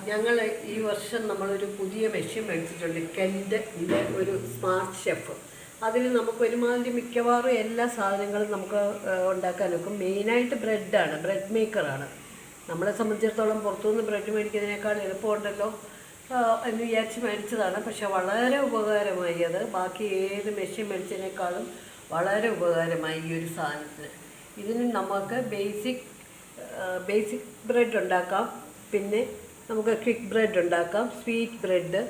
ഞങ്ങൾ ഈ വർഷം നമ്മളൊരു പുതിയ മെഷീൻ മേടിച്ചിട്ടുണ്ട്. കെൻഡിൻ്റെ ഒരു സ്മാർട്ട് ഷെഫ്. അതിൽ നമുക്ക് ഒരുമാതിരി മിക്കവാറും എല്ലാ സാധനങ്ങളും നമുക്ക് ഉണ്ടാക്കാനൊക്കെ. മെയിനായിട്ട് ബ്രെഡാണ്, ബ്രെഡ് മേക്കറാണ്. നമ്മളെ സംബന്ധിച്ചിടത്തോളം പുറത്തുനിന്ന് ബ്രെഡ് മേടിക്കുന്നതിനേക്കാൾ എളുപ്പമുണ്ടല്ലോ എന്ന് വിചാരിച്ച് മേടിച്ചതാണ്. പക്ഷെ വളരെ ഉപകാരമായി അത്. ബാക്കി ഏത് മെഷീൻ മേടിച്ചതിനേക്കാളും വളരെ ഉപകാരമായി ഈ ഒരു സാധനത്തിന്. ഇതിന് നമുക്ക് ബേസിക് ബ്രെഡ് ഉണ്ടാക്കാം. പിന്നെ നമുക്ക് ക്വിക്ക് ബ്രെഡ് ഉണ്ടാക്കാം, സ്വീറ്റ് ബ്രെഡ്,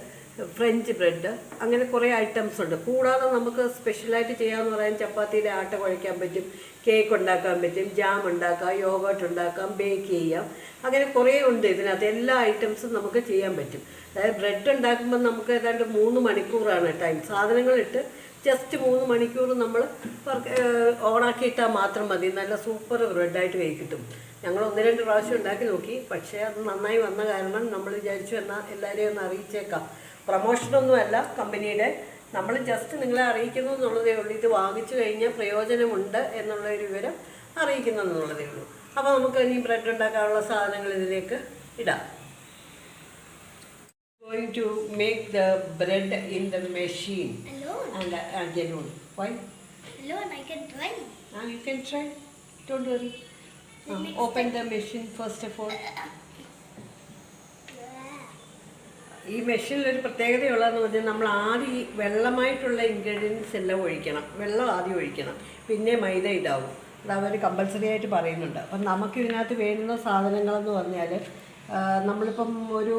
ഫ്രഞ്ച് ബ്രെഡ്, അങ്ങനെ കുറേ ഐറ്റംസ് ഉണ്ട്. കൂടാതെ നമുക്ക് സ്പെഷ്യലായിട്ട് ചെയ്യാമെന്ന് പറയാൻ ചപ്പാത്തിയുടെ ആട്ട കുഴയ്ക്കാൻ പറ്റും, കേക്ക് ഉണ്ടാക്കാൻ പറ്റും, ജാം ഉണ്ടാക്കാം, യോഗട്ട് ഉണ്ടാക്കാം, ബേക്ക് ചെയ്യാം. അങ്ങനെ കുറേ ഉണ്ട് ഇതിനകത്ത്. എല്ലാ ഐറ്റംസും നമുക്ക് ചെയ്യാൻ പറ്റും. അതായത് ബ്രെഡ് ഉണ്ടാക്കുമ്പോൾ നമുക്ക് ഏതാണ്ട് 3 മണിക്കൂറാണ് ടൈം. സാധനങ്ങളിട്ട് ജസ്റ്റ് 3 മണിക്കൂർ നമ്മൾ ഓണാക്കിയിട്ടാൽ മാത്രം മതി. നല്ല സൂപ്പർ ബ്രെഡായിട്ട് കൈ കിട്ടും. ഞങ്ങൾ 1-2 പ്രാവശ്യം ഉണ്ടാക്കി നോക്കി. പക്ഷേ അത് നന്നായി വന്ന കാരണം നമ്മൾ വിചാരിച്ചു എന്നാൽ എല്ലാവരെയും ഒന്ന് അറിയിച്ചേക്കാം. പ്രൊമോഷനൊന്നുമല്ല കമ്പനിയുടെ, നമ്മൾ ജസ്റ്റ് നിങ്ങളെ അറിയിക്കുന്നു എന്നുള്ളതേ ഉള്ളൂ. ഇത് വാങ്ങിച്ചു കഴിഞ്ഞാൽ പ്രയോജനമുണ്ട് എന്നുള്ള ഒരു വിവരം അറിയിക്കുന്നു എന്നുള്ളതേ ഉള്ളൂ. അപ്പോൾ നമുക്ക് ഇനി ബ്രെഡ് ഉണ്ടാക്കാനുള്ള സാധനങ്ങൾ ഇതിലേക്ക് ഇടാം. Going to make the bread in the machine. Alone? And alone. Why? Alone, I can try. You can try. Don't worry. Open the machine first of all. ഈ മെഷീനിലൊരു പ്രത്യേകതയുള്ളതെന്ന് പറഞ്ഞാൽ നമ്മൾ ആദ്യം ഈ വെള്ളമായിട്ടുള്ള ഇൻഗ്രീഡിയൻസ് എല്ലാം ഒഴിക്കണം. വെള്ളം ആദ്യം ഒഴിക്കണം, പിന്നെ മൈദ ഇടാവും. അത് അവർ കമ്പൽസറി ആയിട്ട് പറയുന്നുണ്ട്. അപ്പം നമുക്ക് ഇതിനകത്ത് വേണ്ടുന്ന സാധനങ്ങളെന്ന് പറഞ്ഞാൽ നമ്മളിപ്പം ഒരു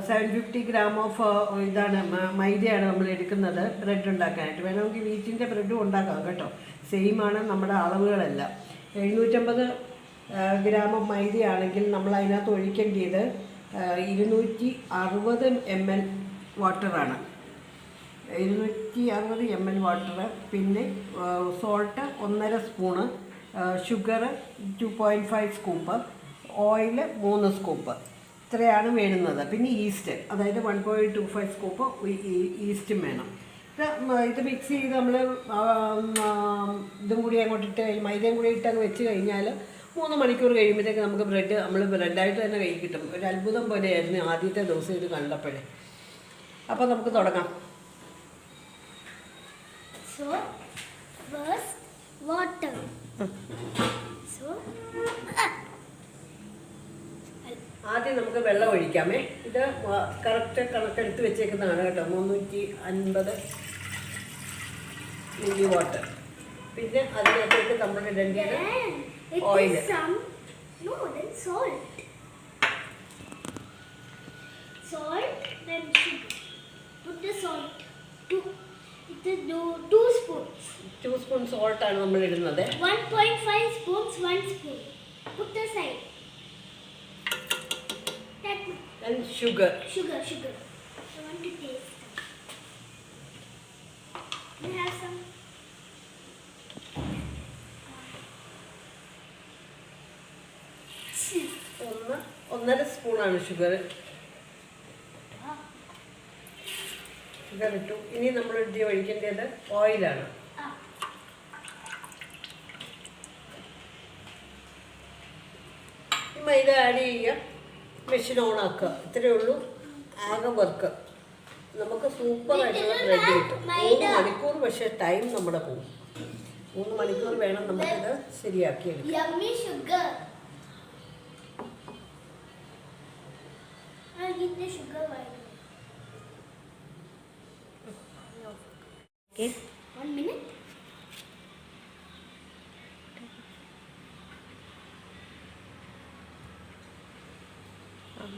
750 ഗ്രാം ഓഫ് ഇതാണ് മൈദയാണ് നമ്മൾ എടുക്കുന്നത് ബ്രെഡ് ഉണ്ടാക്കാനായിട്ട്. വേണമെങ്കിൽ വീറ്റിൻ്റെ ബ്രെഡും ഉണ്ടാക്കാം കേട്ടോ, സെയിമാണ് നമ്മുടെ അളവുകളെല്ലാം. 750 ഗ്രാം മൈദയാണെങ്കിൽ നമ്മൾ അതിനകത്ത് ഒഴിക്കേണ്ടത് 260 ml വാട്ടറാണ്. 260 ml വാട്ടർ, പിന്നെ salt 1.5 spoon, sugar 2.5 scoop, oil 3 scoop. ഇത്രയാണ് വേണ്ടുന്നത്. പിന്നെ ഈസ്റ്റ്, അതായത് 1.25 സ്കൂപ്പ് ഈസ്റ്റും വേണം. ഇത് മിക്സ് ചെയ്ത് നമ്മൾ ഇതും കൂടി അങ്ങോട്ടിട്ട് മൈദയും കൂടി ഇട്ടങ്ങ് വെച്ച് കഴിഞ്ഞാൽ 3 മണിക്കൂർ കഴിയുമ്പോഴത്തേക്ക് നമുക്ക് ബ്രെഡ് നമ്മൾ ബ്രെഡായിട്ട് തന്നെ കൈ കിട്ടും. ഒരു അത്ഭുതം പോലെയായിരുന്നു ആദ്യത്തെ ദിവസം ഇത് കണ്ടപ്പോഴേ. അപ്പോൾ നമുക്ക് തുടങ്ങാം. So, first water. So, ആദ്യം നമുക്ക് വെള്ളം ഒഴിക്കാമേ. ഇത് കറക്റ്റ് കണക്കെടുത്ത് വെച്ചേക്കുന്നതാണ് കേട്ടോ, 350 മില്ലി വാട്ടർ. പിന്നെ അതിനകത്തേക്ക് നമ്മൾ ഇടേണ്ടത് oil. then salt. Salt, then sugar. Put the salt. 2 spoons. 2 spoon സോൾട്ടാണ് നമ്മൾ ഇടുന്നത്. 1.5 spoons, 1 spoon. Put the side. And sugar. Sugar. I want to taste. You have some. 1.5 സ്പൂണാണ് ഷുഗർ ഇട്ടു. ഇനി നമ്മൾ ഇത് ഒഴിക്കേണ്ടത് ഓയിലാണ്. മൈദ ആഡ് ചെയ്യുക, മെഷീൻ ഓൺ ആക്കുക. ഇത്രയേ ഉള്ളൂ ആകെ വർക്ക്. നമുക്ക് സൂപ്പറായിട്ടുള്ള ബ്രെഡ് കിട്ടും. 3 മണിക്കൂർ പക്ഷേ ടൈം നമ്മുടെ പോകും. 3 മണിക്കൂർ വേണം നമുക്കിത് ശരിയാക്കിയെടുക്കാം. Okay. 1 minute.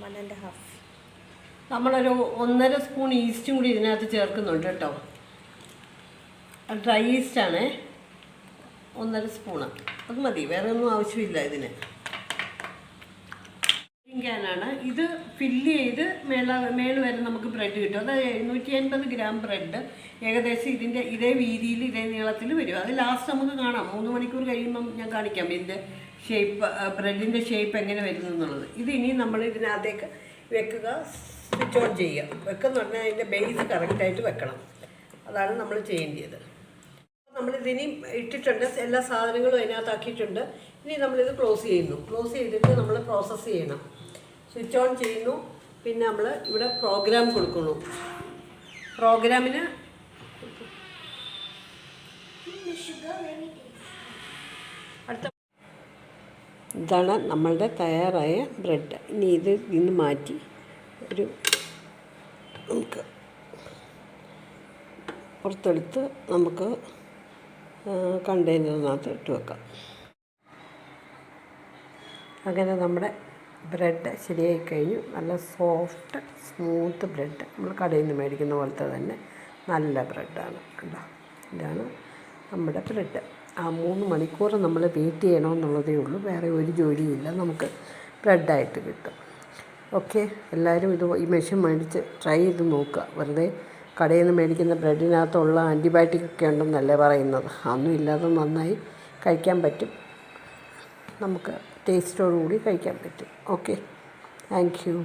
One and a half. നമ്മളൊരു 1.5 സ്പൂൺ ഈസ്റ്റും കൂടി ഇതിനകത്ത് ചേർക്കുന്നുണ്ട് കേട്ടോ. ഡ്രൈ ഈസ്റ്റാണ്, 1.5 സ്പൂണ്. അത് മതി, വേറെ ഒന്നും ആവശ്യമില്ല ഇതിന്. ക്യാനാണ് ഇത്. ഫില്ല് ചെയ്ത് മേള് വരെ നമുക്ക് ബ്രെഡ് കിട്ടും. അത് 750 ഗ്രാം ബ്രെഡ് ഏകദേശം ഇതിൻ്റെ ഇതേ വീതിയിൽ ഇതേ നീളത്തിൽ വരും. അത് ലാസ്റ്റ് നമുക്ക് കാണാം. 3 മണിക്കൂർ കഴിയുമ്പം ഞാൻ കാണിക്കാം ഇതിൻ്റെ ഷേപ്പ്, ബ്രെഡിൻ്റെ ഷേപ്പ് എങ്ങനെ വരുന്നു എന്നുള്ളത്. ഇത് ഇനി നമ്മൾ ഇതിനകത്തേക്ക് വെക്കുക, സ്വിച്ച് ഓൺ ചെയ്യുക. വെക്കുന്ന പറഞ്ഞാൽ അതിൻ്റെ ബേസ് കറക്റ്റായിട്ട് വെക്കണം. അതാണ് നമ്മൾ ചെയ്യേണ്ടത്. നമ്മളിതിനി ഇട്ടിട്ടുണ്ട്, എല്ലാ സാധനങ്ങളും അതിനകത്താക്കിയിട്ടുണ്ട്. ഇനി നമ്മളിത് ക്ലോസ് ചെയ്യുന്നു. ക്ലോസ് ചെയ്തിട്ട് നമ്മൾ പ്രോസസ്സ് ചെയ്യണം. സ്വിച്ച് ഓൺ ചെയ്യുന്നു. പിന്നെ നമ്മൾ ഇവിടെ പ്രോഗ്രാം കൊടുക്കുന്നു. പ്രോഗ്രാമിന് The sugar very tasty. അടുത്ത ഇതാണ് നമ്മളുടെ തയ്യാറായ ബ്രെഡ്. ഇനി ഇത് ഇന്ന് മാറ്റി ഒരു നമുക്ക് പുറത്തെടുത്ത് നമുക്ക് കണ്ടെയ്നറിനകത്ത് ഇട്ട് വെക്കാം. അങ്ങനെ നമ്മുടെ ബ്രെഡ് ശരിയായി കഴിഞ്ഞു. നല്ല സോഫ്റ്റ് സ്മൂത്ത് ബ്രെഡ്, നമ്മൾ കടയിൽ നിന്ന് മേടിക്കുന്ന പോലത്തെ തന്നെ നല്ല ബ്രെഡാണ്. കണ്ടോ, ഇതാണ് നമ്മുടെ ബ്രെഡ്. ആ 3 മണിക്കൂർ നമ്മൾ വെയിറ്റ് ചെയ്യണമെന്നുള്ളതേ ഉള്ളൂ, വേറെ ഒരു ജോലിയില്ല, നമുക്ക് ബ്രെഡായിട്ട് കിട്ടും. ഓക്കെ, എല്ലാവരും ഈ മെഷീൻ മേടിച്ച് ട്രൈ ചെയ്ത് നോക്കുക. വെറുതെ കടയിൽ നിന്ന് മേടിക്കുന്ന ബ്രെഡിനകത്തുള്ള ആൻറ്റിബയോട്ടിക് ഒക്കെ ഉണ്ടെന്നല്ലേ പറയുന്നത്, അതൊന്നും ഇല്ലാതെ നന്നായി കഴിക്കാൻ പറ്റും, നമുക്ക് ടേസ്റ്റോടുകൂടി കഴിക്കാൻ പറ്റും. Okay, thank you.